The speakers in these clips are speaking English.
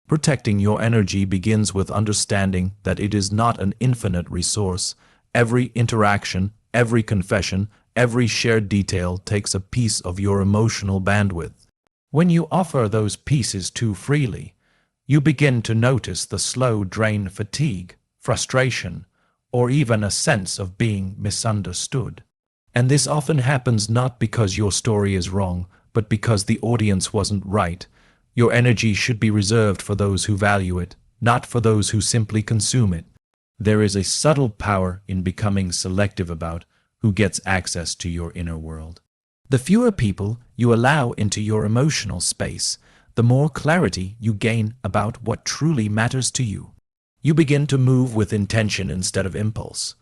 Protecting your energy begins with understanding that it is not an infinite resource. Every interaction, every confession, every shared detail takes a piece of your emotional bandwidth. When you offer those pieces too freely, you begin to notice the slow drain, fatigue, frustration, or even a sense of being misunderstood. And this often happens not because your story is wrong, but because the audience wasn't right. Your energy should be reserved for those who value it, not for those who simply consume it. There is a subtle power in becoming selective about who gets access to your inner world. The fewer people you allow into your emotional space, the more clarity you gain about what truly matters to you. You begin to move with intention instead of impulse.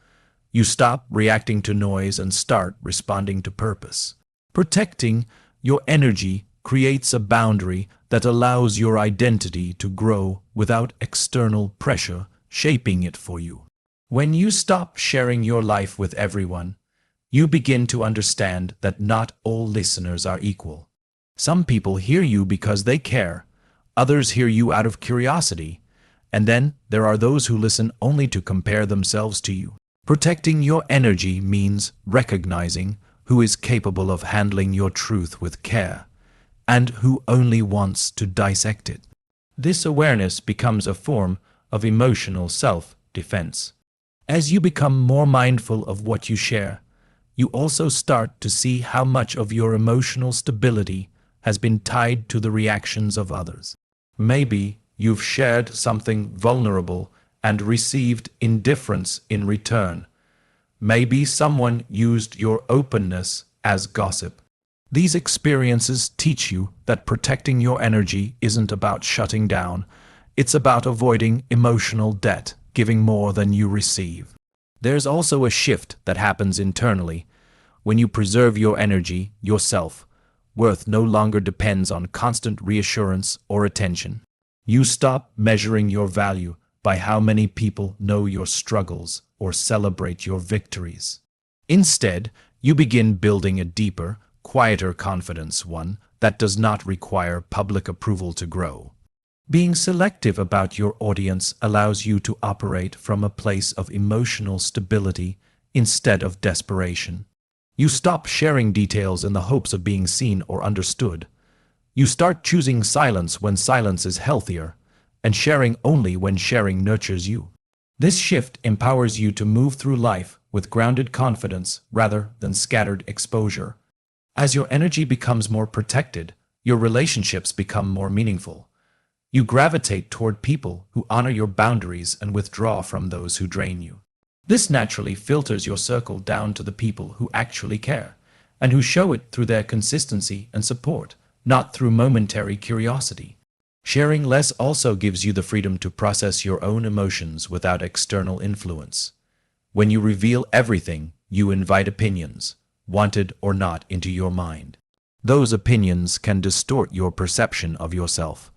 You stop reacting to noise and start responding to purpose. Protecting your energy creates a boundary that allows your identity to grow without external pressure shaping it for you. When you stop sharing your life with everyone, you begin to understand that not all listeners are equal. Some people hear you because they care, others hear you out of curiosity, and then there are those who listen only to compare themselves to you. Protecting your energy means recognizing who is capable of handling your truth with care, and who only wants to dissect it. This awareness becomes a form of emotional self-defense. As you become more mindful of what you share, you also start to see how much of your emotional stability has been tied to the reactions of others. Maybe you've shared something vulnerable and received indifference in return. Maybe someone used your openness as gossip. These experiences teach you that protecting your energy isn't about shutting down. It's about avoiding emotional debt, giving more than you receive. There's also a shift that happens internally. When you preserve your energy, your self-worth no longer depends on constant reassurance or attention. You stop measuring your value by how many people know your struggles or celebrate your victories. Instead, you begin building a deeper, quieter confidence, one that does not require public approval to grow. Being selective about your audience allows you to operate from a place of emotional stability instead of desperation. You stop sharing details in the hopes of being seen or understood. You start choosing silence when silence is healthier, and sharing only when sharing nurtures you. This shift empowers you to move through life with grounded confidence rather than scattered exposure. As your energy becomes more protected, your relationships become more meaningful. You gravitate toward people who honor your boundaries and withdraw from those who drain you. This naturally filters your circle down to the people who actually care, and who show it through their consistency and support, not through momentary curiosity. Sharing less also gives you the freedom to process your own emotions without external influence. When you reveal everything, you invite opinions, wanted or not, into your mind. Those opinions can distort your perception of yourself.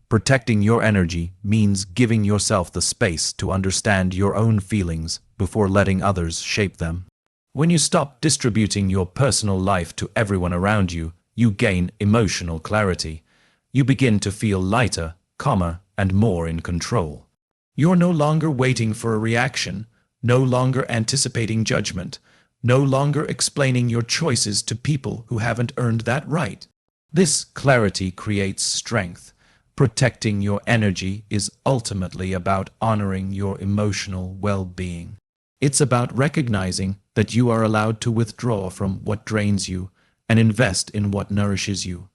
Protecting your energy means giving yourself the space to understand your own feelings before letting others shape them. When you stop distributing your personal life to everyone around you, you gain emotional clarity. You begin to feel lighter, calmer, and more in control. You're no longer waiting for a reaction, no longer anticipating judgment, no longer explaining your choices to people who haven't earned that right. This clarity creates strength. Protecting your energy is ultimately about honoring your emotional well-being. It's about recognizing that you are allowed to withdraw from what drains you and invest in what nourishes you.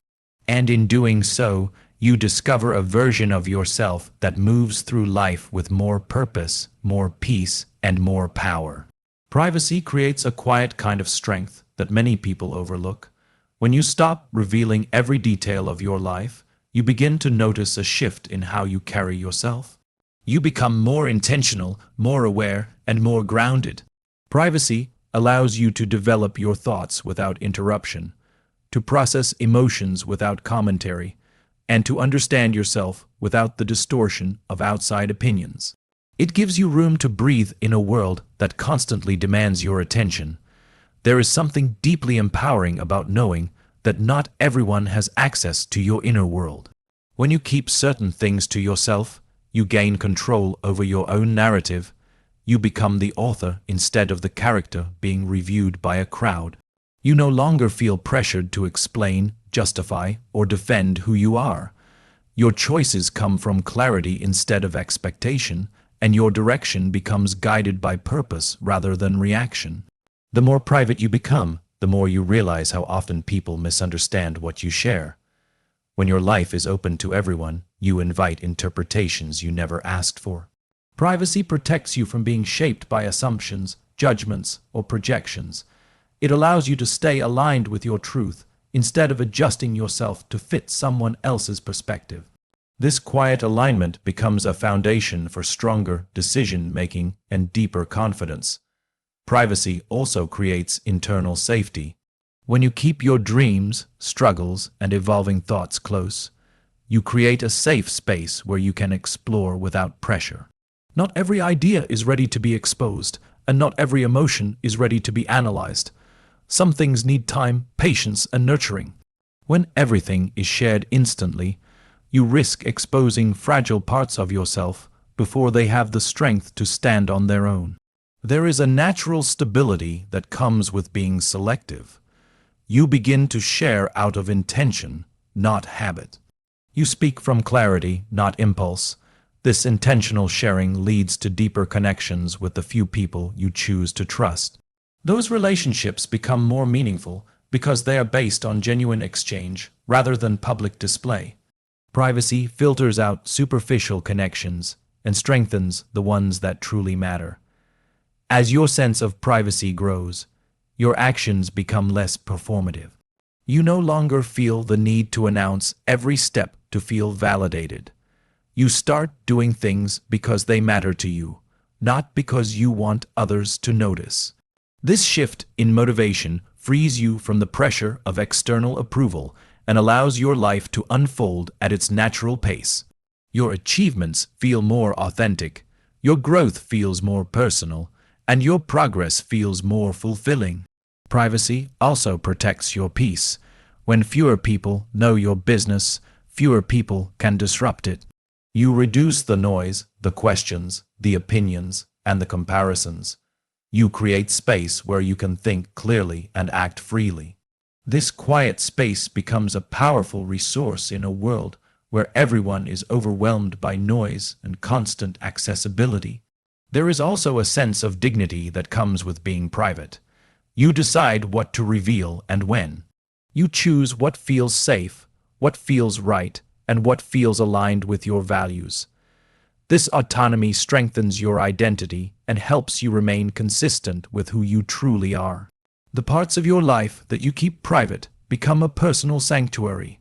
And in doing so, you discover a version of yourself that moves through life with more purpose, more peace, and more power. Privacy creates a quiet kind of strength that many people overlook. When you stop revealing every detail of your life, you begin to notice a shift in how you carry yourself. You become more intentional, more aware, and more grounded. Privacy allows you to develop your thoughts without interruption, to process emotions without commentary, and to understand yourself without the distortion of outside opinions. It gives you room to breathe in a world that constantly demands your attention. There is something deeply empowering about knowing that not everyone has access to your inner world. When you keep certain things to yourself, you gain control over your own narrative. You become the author instead of the character being reviewed by a crowd. You no longer feel pressured to explain, justify, or defend who you are. Your choices come from clarity instead of expectation, and your direction becomes guided by purpose rather than reaction. The more private you become, the more you realize how often people misunderstand what you share. When your life is open to everyone, you invite interpretations you never asked for. Privacy protects you from being shaped by assumptions, judgments, or projections. It allows you to stay aligned with your truth instead of adjusting yourself to fit someone else's perspective. This quiet alignment becomes a foundation for stronger decision-making and deeper confidence. Privacy also creates internal safety. When you keep your dreams, struggles, and evolving thoughts close, you create a safe space where you can explore without pressure. Not every idea is ready to be exposed, and not every emotion is ready to be analyzed. Some things need time, patience, and nurturing. When everything is shared instantly, you risk exposing fragile parts of yourself before they have the strength to stand on their own. There is a natural stability that comes with being selective. You begin to share out of intention, not habit. You speak from clarity, not impulse. This intentional sharing leads to deeper connections with the few people you choose to trust. Those relationships become more meaningful because they are based on genuine exchange rather than public display. Privacy filters out superficial connections and strengthens the ones that truly matter. As your sense of privacy grows, your actions become less performative. You no longer feel the need to announce every step to feel validated. You start doing things because they matter to you, not because you want others to notice. This shift in motivation frees you from the pressure of external approval and allows your life to unfold at its natural pace. Your achievements feel more authentic, your growth feels more personal, and your progress feels more fulfilling. Privacy also protects your peace. When fewer people know your business, fewer people can disrupt it. You reduce the noise, the questions, the opinions, and the comparisons. You create space where you can think clearly and act freely. This quiet space becomes a powerful resource in a world where everyone is overwhelmed by noise and constant accessibility. There is also a sense of dignity that comes with being private. You decide what to reveal and when. You choose what feels safe, what feels right, and what feels aligned with your values. This autonomy strengthens your identity and helps you remain consistent with who you truly are. The parts of your life that you keep private become a personal sanctuary,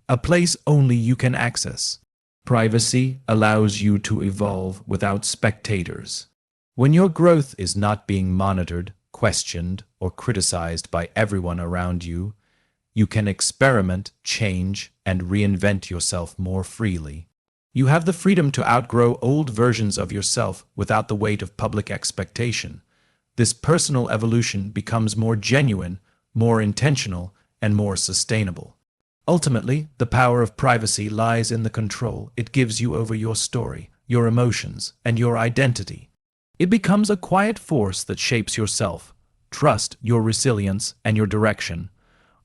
a place only you can access. Privacy allows you to evolve without spectators. When your growth is not being monitored, questioned, or criticized by everyone around you, you can experiment, change, and reinvent yourself more freely. You have the freedom to outgrow old versions of yourself without the weight of public expectation. This personal evolution becomes more genuine, more intentional, and more sustainable. Ultimately, the power of privacy lies in the control it gives you over your story, your emotions, and your identity. It becomes a quiet force that shapes yourself, trust, your resilience, and your direction.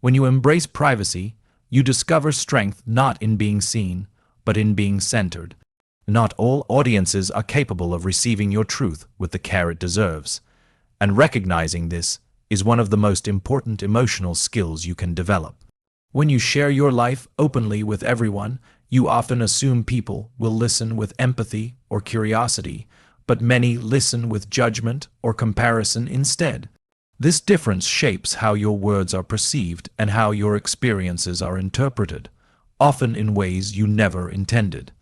When you embrace privacy, you discover strength not in being seen, but in being centered. Not all audiences are capable of receiving your truth with the care it deserves, and recognizing this is one of the most important emotional skills you can develop. When you share your life openly with everyone, you often assume people will listen with empathy or curiosity, but many listen with judgment or comparison instead. This difference shapes how your words are perceived and how your experiences are interpreted, often in ways you never intended.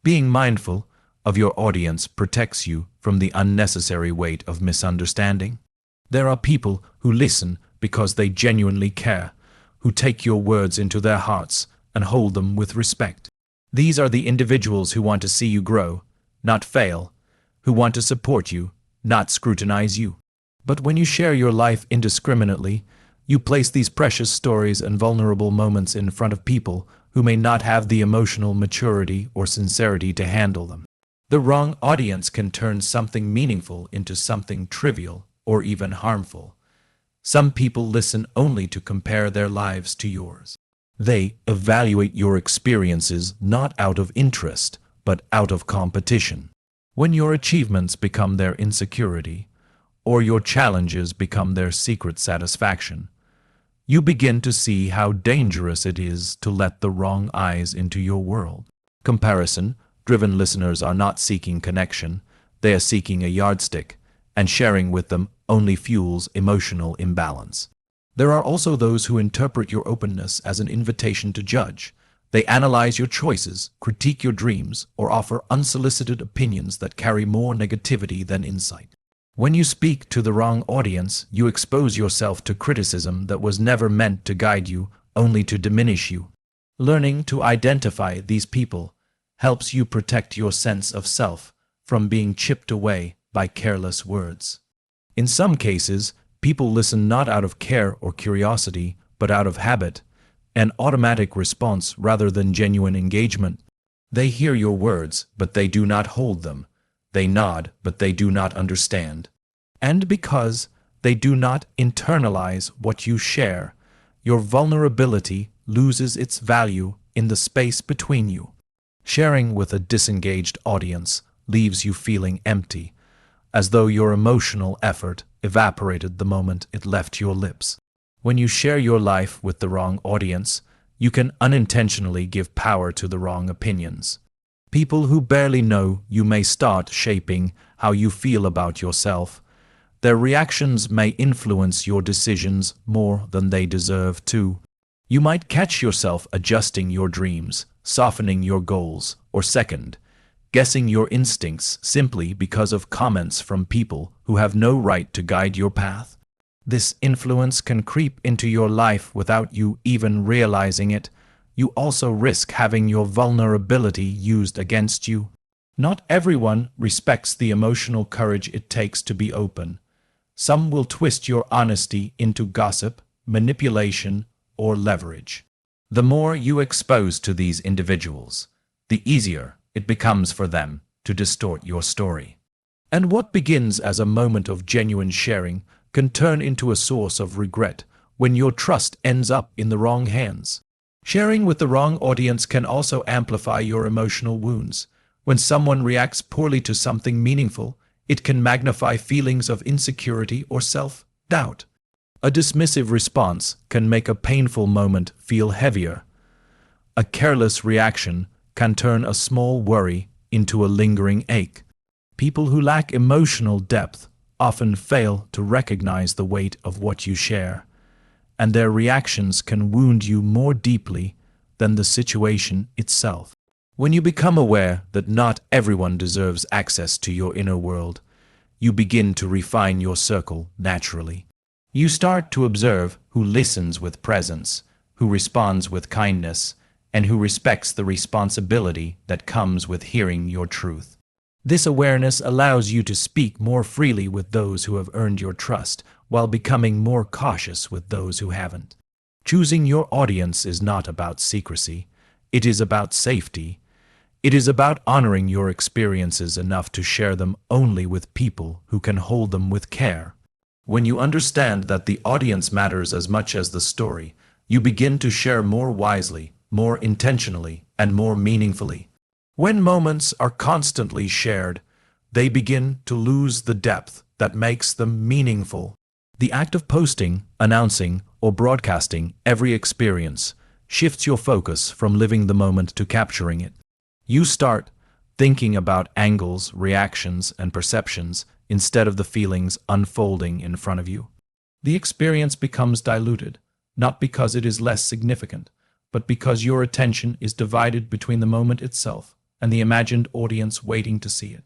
Being mindful of your audience protects you from the unnecessary weight of misunderstanding. There are people who listen because they genuinely care, who take your words into their hearts and hold them with respect. These are the individuals who want to see you grow, not fail, who want to support you, not scrutinize you. But when you share your life indiscriminately, you place these precious stories and vulnerable moments in front of people who may not have the emotional maturity or sincerity to handle them. The wrong audience can turn something meaningful into something trivial or even harmful. Some people listen only to compare their lives to yours. They evaluate your experiences not out of interest, but out of competition. When your achievements become their insecurity, or your challenges become their secret satisfaction, you begin to see how dangerous it is to let the wrong eyes into your world. Comparison-driven listeners are not seeking connection, they are seeking a yardstick, and sharing with them only fuels emotional imbalance. There are also those who interpret your openness as an invitation to judge. They analyze your choices, critique your dreams, or offer unsolicited opinions that carry more negativity than insight. When you speak to the wrong audience, you expose yourself to criticism that was never meant to guide you, only to diminish you. Learning to identify these people helps you protect your sense of self from being chipped away by careless words. In some cases, people listen not out of care or curiosity, but out of habit, an automatic response rather than genuine engagement. They hear your words, but they do not hold them. They nod, but they do not understand. And because they do not internalize what you share, your vulnerability loses its value in the space between you. Sharing with a disengaged audience leaves you feeling empty, as though your emotional effort evaporated the moment it left your lips. When you share your life with the wrong audience, you can unintentionally give power to the wrong opinions. People who barely know you may start shaping how you feel about yourself. Their reactions may influence your decisions more than they deserve to. You might catch yourself adjusting your dreams, softening your goals, or guessing your instincts simply because of comments from people who have no right to guide your path. This influence can creep into your life without you even realizing it. You also risk having your vulnerability used against you. Not everyone respects the emotional courage it takes to be open. Some will twist your honesty into gossip, manipulation, or leverage. The more you expose to these individuals, the easier it becomes for them to distort your story. And what begins as a moment of genuine sharing can turn into a source of regret when your trust ends up in the wrong hands. Sharing with the wrong audience can also amplify your emotional wounds. When someone reacts poorly to something meaningful, it can magnify feelings of insecurity or self-doubt. A dismissive response can make a painful moment feel heavier. A careless reaction can turn a small worry into a lingering ache. People who lack emotional depth often fail to recognize the weight of what you share, and their reactions can wound you more deeply than the situation itself. When you become aware that not everyone deserves access to your inner world, you begin to refine your circle naturally. You start to observe who listens with presence, who responds with kindness, and who respects the responsibility that comes with hearing your truth. This awareness allows you to speak more freely with those who have earned your trust, while becoming more cautious with those who haven't. Choosing your audience is not about secrecy. It is about safety. It is about honoring your experiences enough to share them only with people who can hold them with care. When you understand that the audience matters as much as the story, you begin to share more wisely, more intentionally, and more meaningfully. When moments are constantly shared, they begin to lose the depth that makes them meaningful. The act of posting, announcing, or broadcasting every experience shifts your focus from living the moment to capturing it. You start thinking about angles, reactions, and perceptions instead of the feelings unfolding in front of you. The experience becomes diluted, not because it is less significant, but because your attention is divided between the moment itself and the imagined audience waiting to see it.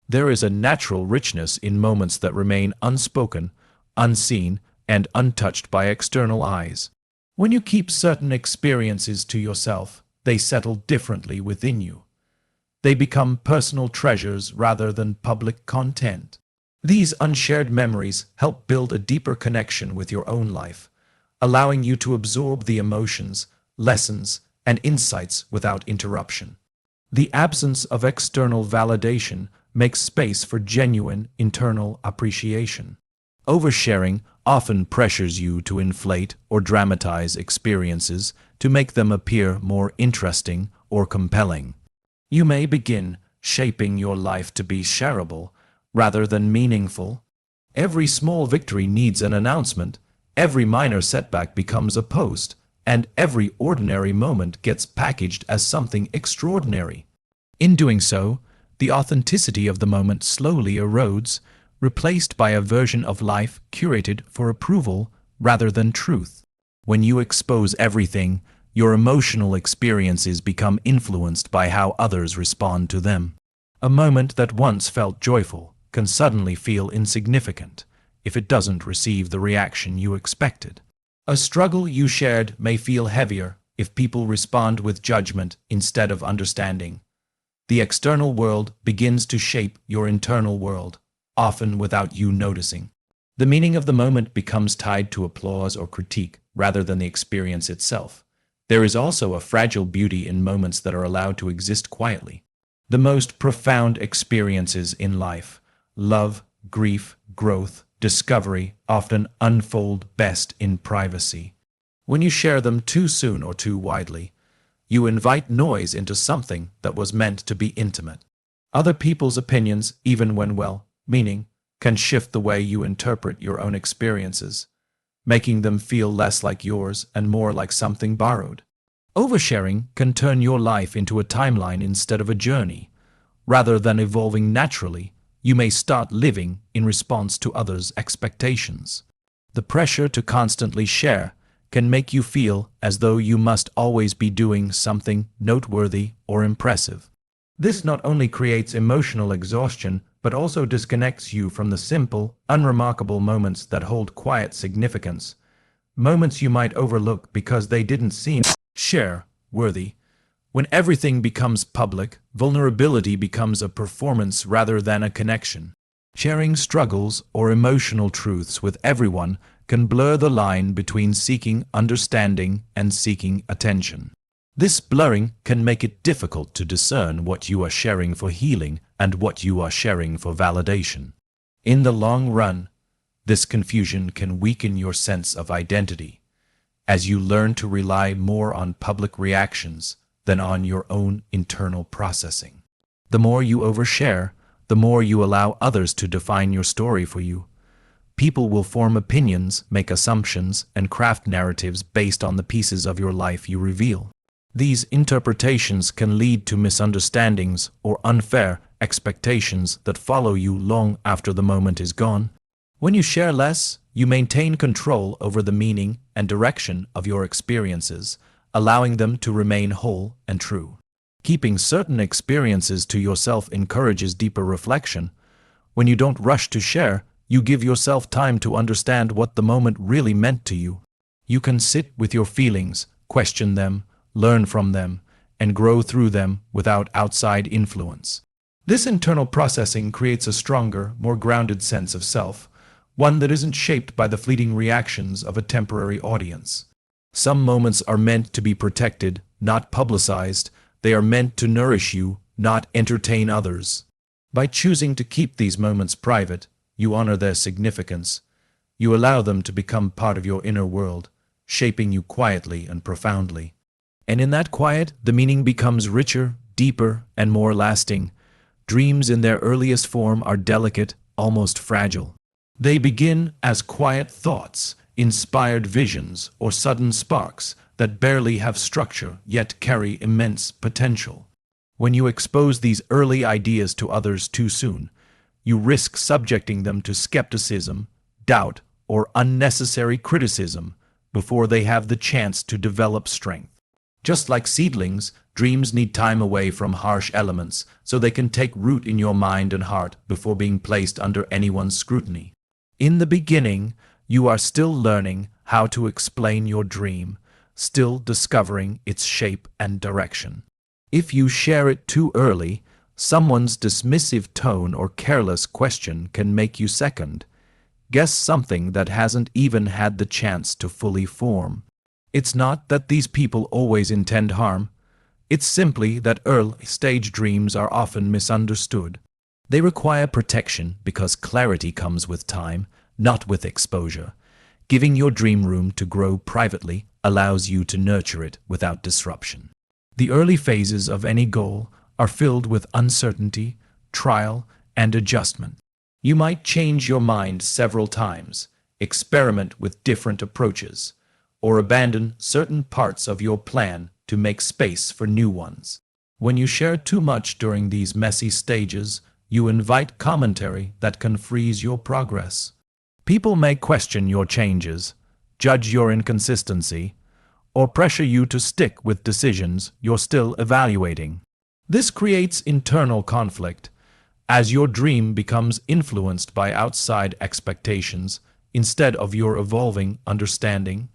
There is a natural richness in moments that remain unspoken, unseen, and untouched by external eyes. When you keep certain experiences to yourself, they settle differently within you. They become personal treasures rather than public content. These unshared memories help build a deeper connection with your own life, allowing you to absorb the emotions, lessons, and insights without interruption. The absence of external validation makes space for genuine internal appreciation. Oversharing often pressures you to inflate or dramatize experiences to make them appear more interesting or compelling. You may begin shaping your life to be shareable rather than meaningful. Every small victory needs an announcement, every minor setback becomes a post, and every ordinary moment gets packaged as something extraordinary. In doing so, the authenticity of the moment slowly erodes, replaced by a version of life curated for approval rather than truth. When you expose everything, your emotional experiences become influenced by how others respond to them. A moment that once felt joyful can suddenly feel insignificant if it doesn't receive the reaction you expected. A struggle you shared may feel heavier if people respond with judgment instead of understanding. The external world begins to shape your internal world, often without you noticing. The meaning of the moment becomes tied to applause or critique rather than the experience itself. There is also a fragile beauty in moments that are allowed to exist quietly. The most profound experiences in life, love, grief, growth, discovery, often unfold best in privacy. When you share them too soon or too widely, you invite noise into something that was meant to be intimate. Other people's opinions, even when well-meaning, can shift the way you interpret your own experiences, making them feel less like yours and more like something borrowed. Oversharing can turn your life into a timeline instead of a journey. Rather than evolving naturally, you may start living in response to others' expectations. The pressure to constantly share can make you feel as though you must always be doing something noteworthy or impressive. This not only creates emotional exhaustion, but also disconnects you from the simple, unremarkable moments that hold quiet significance, moments you might overlook because they didn't seem share-worthy. When everything becomes public, vulnerability becomes a performance rather than a connection. Sharing struggles or emotional truths with everyone can blur the line between seeking understanding and seeking attention. This blurring can make it difficult to discern what you are sharing for healing and what you are sharing for validation. In the long run, this confusion can weaken your sense of identity, as you learn to rely more on public reactions than on your own internal processing. The more you overshare, the more you allow others to define your story for you. People will form opinions, make assumptions, and craft narratives based on the pieces of your life you reveal. These interpretations can lead to misunderstandings or unfair expectations that follow you long after the moment is gone. When you share less, you maintain control over the meaning and direction of your experiences, allowing them to remain whole and true. Keeping certain experiences to yourself encourages deeper reflection. When you don't rush to share, you give yourself time to understand what the moment really meant to you. You can sit with your feelings, question them, learn from them, and grow through them without outside influence. This internal processing creates a stronger, more grounded sense of self, one that isn't shaped by the fleeting reactions of a temporary audience. Some moments are meant to be protected, not publicized. They are meant to nourish you, not entertain others. By choosing to keep these moments private, you honor their significance. You allow them to become part of your inner world, shaping you quietly and profoundly. And in that quiet, the meaning becomes richer, deeper, and more lasting. Dreams in their earliest form are delicate, almost fragile. They begin as quiet thoughts, inspired visions, or sudden sparks that barely have structure yet carry immense potential. When you expose these early ideas to others too soon, you risk subjecting them to skepticism, doubt, or unnecessary criticism before they have the chance to develop strength. Just like seedlings, dreams need time away from harsh elements so they can take root in your mind and heart before being placed under anyone's scrutiny. In the beginning, you are still learning how to explain your dream, still discovering its shape and direction. If you share it too early, someone's dismissive tone or careless question can make you second guess something that hasn't even had the chance to fully form. It's not that these people always intend harm. It's simply that early-stage dreams are often misunderstood. They require protection because clarity comes with time, not with exposure. Giving your dream room to grow privately allows you to nurture it without disruption. The early phases of any goal are filled with uncertainty, trial, and adjustment. You might change your mind several times, experiment with different approaches, or abandon certain parts of your plan to make space for new ones. When you share too much during these messy stages, you invite commentary that can freeze your progress. People may question your changes, judge your inconsistency, or pressure you to stick with decisions you're still evaluating. This creates internal conflict, as your dream becomes influenced by outside expectations instead of your evolving understanding.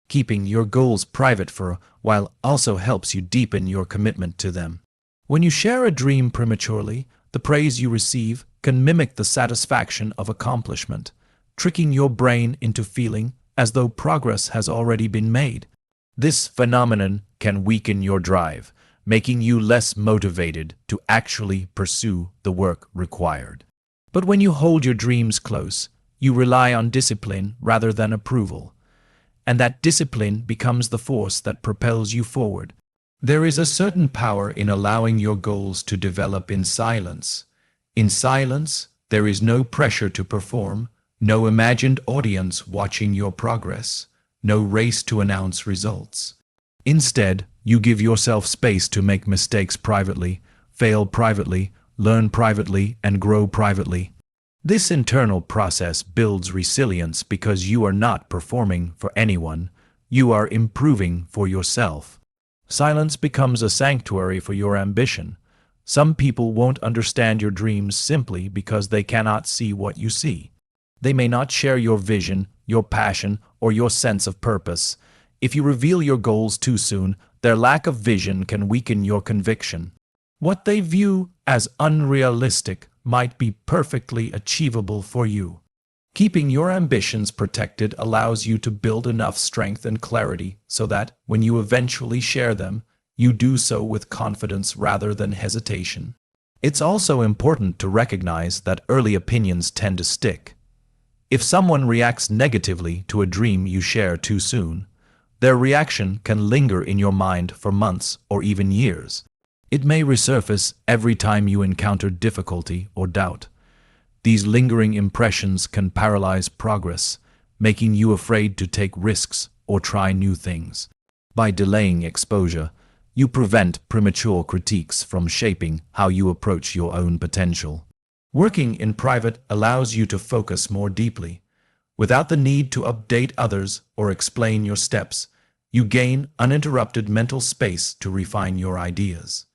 Keeping your goals private for a while also helps you deepen your commitment to them. When you share a dream prematurely, the praise you receive can mimic the satisfaction of accomplishment, tricking your brain into feeling as though progress has already been made. This phenomenon can weaken your drive, making you less motivated to actually pursue the work required. But when you hold your dreams close, you rely on discipline rather than approval, and that discipline becomes the force that propels you forward. There is a certain power in allowing your goals to develop in silence. In silence, there is no pressure to perform, no imagined audience watching your progress, no race to announce results. Instead, you give yourself space to make mistakes privately, fail privately, learn privately, and grow privately. This internal process builds resilience because you are not performing for anyone, you are improving for yourself. Silence becomes a sanctuary for your ambition. Some people won't understand your dreams simply because they cannot see what you see. They may not share your vision, your passion, or your sense of purpose. If you reveal your goals too soon, their lack of vision can weaken your conviction. What they view as unrealistic might be perfectly achievable for you. Keeping your ambitions protected allows you to build enough strength and clarity so that, when you eventually share them, you do so with confidence rather than hesitation. It's also important to recognize that early opinions tend to stick. If someone reacts negatively to a dream you share too soon, their reaction can linger in your mind for months or even years. It may resurface every time you encounter difficulty or doubt. These lingering impressions can paralyze progress, making you afraid to take risks or try new things. By delaying exposure, you prevent premature critiques from shaping how you approach your own potential. Working in private allows you to focus more deeply. Without the need to update others or explain your steps, you gain uninterrupted mental space to refine your ideas.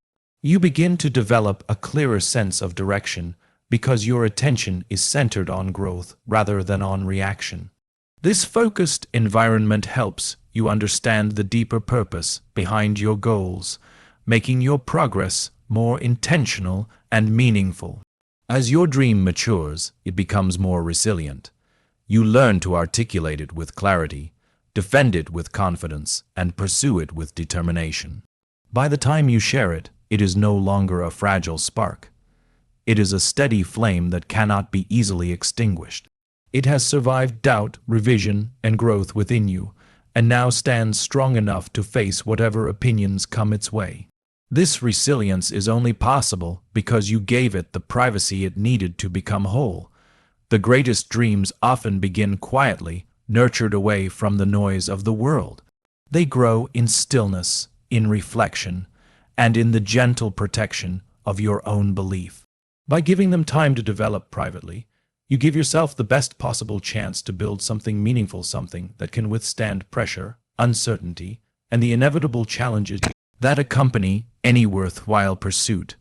You begin to develop a clearer sense of direction because your attention is centered on growth rather than on reaction. This focused environment helps you understand the deeper purpose behind your goals, making your progress more intentional and meaningful. As your dream matures, it becomes more resilient. You learn to articulate it with clarity, defend it with confidence, and pursue it with determination. By the time you share it, it is no longer a fragile spark. It is a steady flame that cannot be easily extinguished. It has survived doubt, revision, and growth within you, and now stands strong enough to face whatever opinions come its way. This resilience is only possible because you gave it the privacy it needed to become whole. The greatest dreams often begin quietly, nurtured away from the noise of the world. They grow in stillness, in reflection, and in the gentle protection of your own belief. By giving them time to develop privately, you give yourself the best possible chance to build something meaningful, something that can withstand pressure, uncertainty, and the inevitable challenges that accompany any worthwhile pursuit.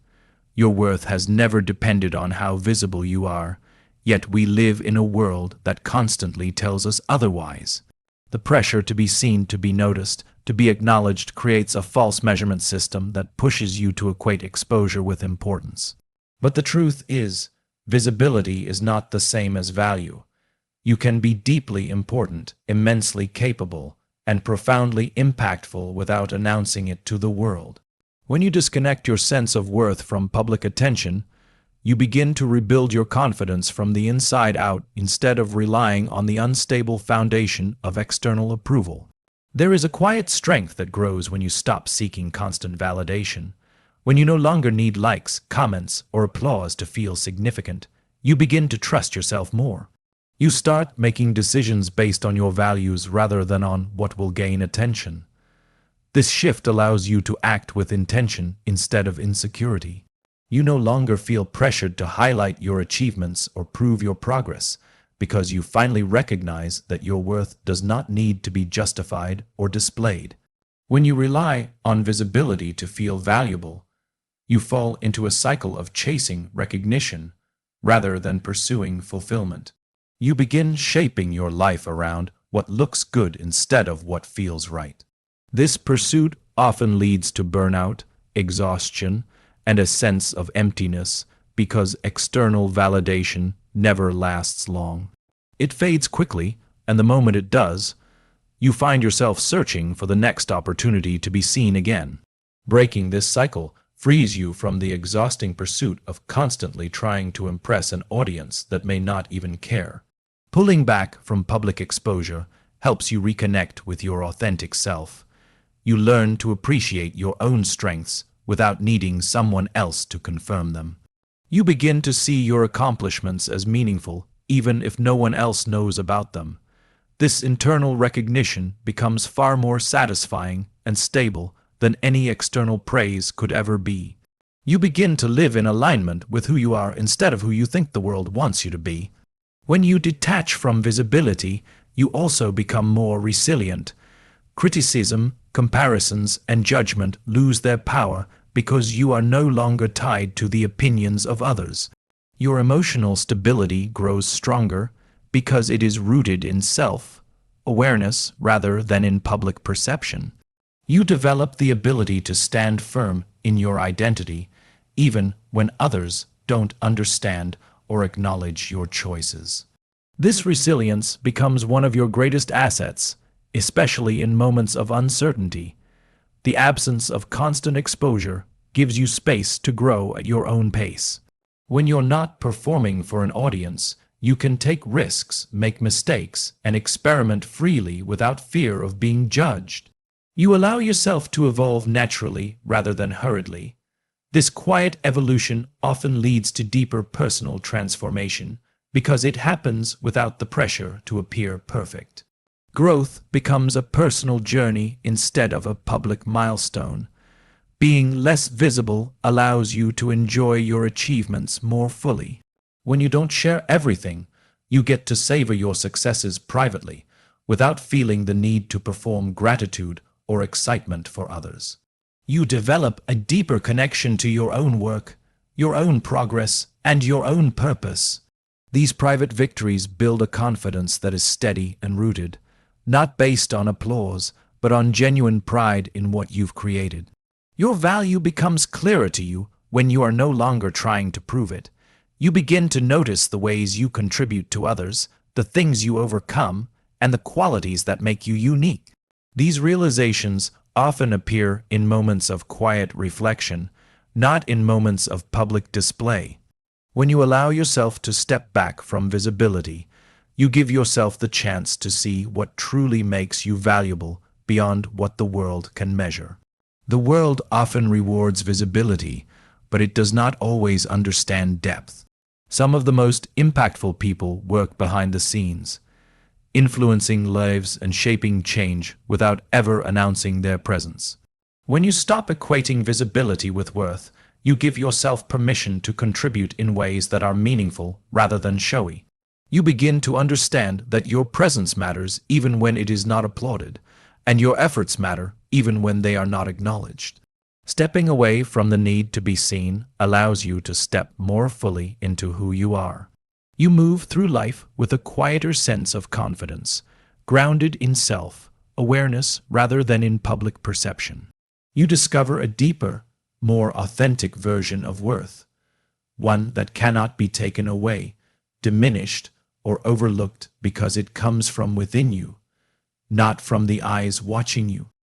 Your worth has never depended on how visible you are, yet we live in a world that constantly tells us otherwise. The pressure to be seen, to be noticed, to be acknowledged creates a false measurement system that pushes you to equate exposure with importance. But the truth is, visibility is not the same as value. You can be deeply important, immensely capable, and profoundly impactful without announcing it to the world. When you disconnect your sense of worth from public attention, you begin to rebuild your confidence from the inside out instead of relying on the unstable foundation of external approval. There is a quiet strength that grows when you stop seeking constant validation. When you no longer need likes, comments, or applause to feel significant, you begin to trust yourself more. You start making decisions based on your values rather than on what will gain attention. This shift allows you to act with intention instead of insecurity. You no longer feel pressured to highlight your achievements or prove your progress, because you finally recognize that your worth does not need to be justified or displayed. When you rely on visibility to feel valuable, you fall into a cycle of chasing recognition rather than pursuing fulfillment. You begin shaping your life around what looks good instead of what feels right. This pursuit often leads to burnout, exhaustion, and a sense of emptiness because external validation never lasts long. It fades quickly, and the moment it does, you find yourself searching for the next opportunity to be seen again. Breaking this cycle frees you from the exhausting pursuit of constantly trying to impress an audience that may not even care. Pulling back from public exposure helps you reconnect with your authentic self. You learn to appreciate your own strengths without needing someone else to confirm them. You begin to see your accomplishments as meaningful, even if no one else knows about them. This internal recognition becomes far more satisfying and stable than any external praise could ever be. You begin to live in alignment with who you are instead of who you think the world wants you to be. When you detach from visibility, you also become more resilient. Criticism, comparisons, and judgment lose their power because you are no longer tied to the opinions of others. Your emotional stability grows stronger because it is rooted in self-awareness rather than in public perception. You develop the ability to stand firm in your identity, even when others don't understand or acknowledge your choices. This resilience becomes one of your greatest assets, especially in moments of uncertainty. The absence of constant exposure gives you space to grow at your own pace. When you're not performing for an audience, you can take risks, make mistakes, and experiment freely without fear of being judged. You allow yourself to evolve naturally rather than hurriedly. This quiet evolution often leads to deeper personal transformation because it happens without the pressure to appear perfect. Growth becomes a personal journey instead of a public milestone. Being less visible allows you to enjoy your achievements more fully. When you don't share everything, you get to savor your successes privately, without feeling the need to perform gratitude or excitement for others. You develop a deeper connection to your own work, your own progress, and your own purpose. These private victories build a confidence that is steady and rooted, not based on applause, but on genuine pride in what you've created. Your value becomes clearer to you when you are no longer trying to prove it. You begin to notice the ways you contribute to others, the things you overcome, and the qualities that make you unique. These realizations often appear in moments of quiet reflection, not in moments of public display. When you allow yourself to step back from visibility, you give yourself the chance to see what truly makes you valuable beyond what the world can measure. The world often rewards visibility, but it does not always understand depth. Some of the most impactful people work behind the scenes, influencing lives and shaping change without ever announcing their presence. When you stop equating visibility with worth, you give yourself permission to contribute in ways that are meaningful rather than showy. You begin to understand that your presence matters even when it is not applauded, and your efforts matter even when they are not acknowledged. Stepping away from the need to be seen allows you to step more fully into who you are. You move through life with a quieter sense of confidence, grounded in self-awareness rather than in public perception. You discover a deeper, more authentic version of worth, one that cannot be taken away, diminished, or overlooked because it comes from within you, not from the eyes watching you.